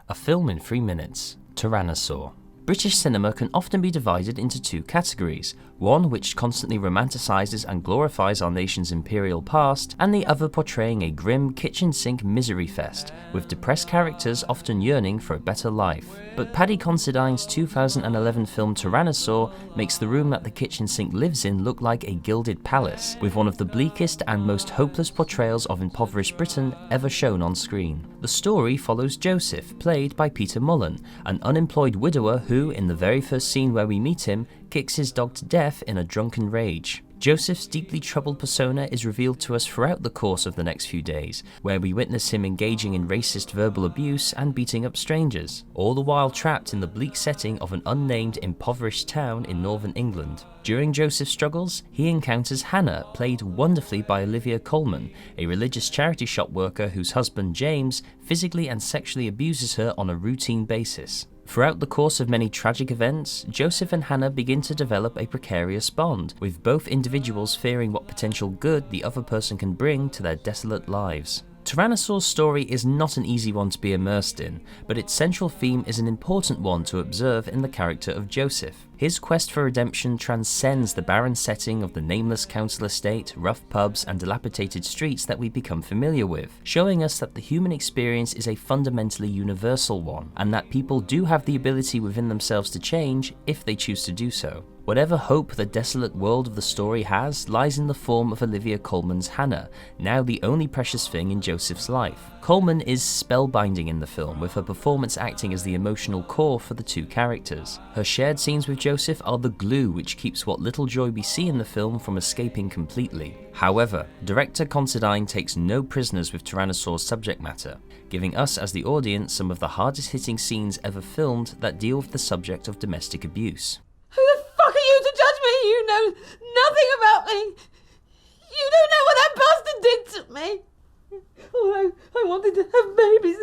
A film in 3 minutes. Tyrannosaur. British cinema can often be divided into two categories, one which constantly romanticizes and glorifies our nation's imperial past, and the other portraying a grim kitchen sink misery fest, with depressed characters often yearning for a better life. But Paddy Considine's 2011 film Tyrannosaur makes the room that the kitchen sink lives in look like a gilded palace, with one of the bleakest and most hopeless portrayals of impoverished Britain ever shown on screen. The story follows Joseph, played by Peter Mullan, an unemployed widower who, in the very first scene where we meet him, kicks his dog to death in a drunken rage. Joseph's deeply troubled persona is revealed to us throughout the course of the next few days, where we witness him engaging in racist verbal abuse and beating up strangers, all the while trapped in the bleak setting of an unnamed impoverished town in northern England. During Joseph's struggles, he encounters Hannah, played wonderfully by Olivia Colman, a religious charity shop worker whose husband James physically and sexually abuses her on a routine basis. Throughout the course of many tragic events, Joseph and Hannah begin to develop a precarious bond, with both individuals fearing what potential good the other person can bring to their desolate lives. Tyrannosaur's story is not an easy one to be immersed in, but its central theme is an important one to observe in the character of Joseph. His quest for redemption transcends the barren setting of the nameless council estate, rough pubs, and dilapidated streets that we become familiar with, showing us that the human experience is a fundamentally universal one, and that people do have the ability within themselves to change if they choose to do so. Whatever hope the desolate world of the story has lies in the form of Olivia Colman's Hannah, now the only precious thing in Joseph's life. Colman is spellbinding in the film, with her performance acting as the emotional core for the two characters. Her shared scenes with Joseph are the glue which keeps what little joy we see in the film from escaping completely. However, director Considine takes no prisoners with Tyrannosaur's subject matter, giving us as the audience some of the hardest hitting scenes ever filmed that deal with the subject of domestic abuse. Who the fuck are you to judge me? You know nothing about me. You don't know what that bastard did to me. All I wanted to have babies.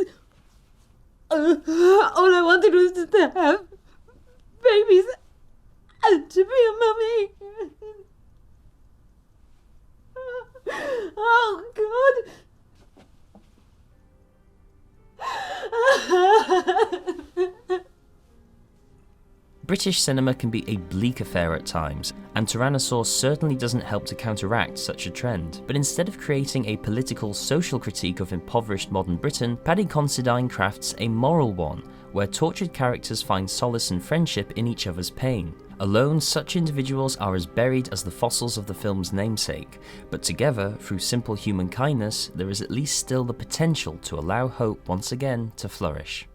All I wanted was to have babies and to be a mummy. Oh, God. British cinema can be a bleak affair at times, and Tyrannosaur certainly doesn't help to counteract such a trend. But instead of creating a political, social critique of impoverished modern Britain, Paddy Considine crafts a moral one, where tortured characters find solace and friendship in each other's pain. Alone, such individuals are as buried as the fossils of the film's namesake, but together, through simple human kindness, there is at least still the potential to allow hope once again to flourish.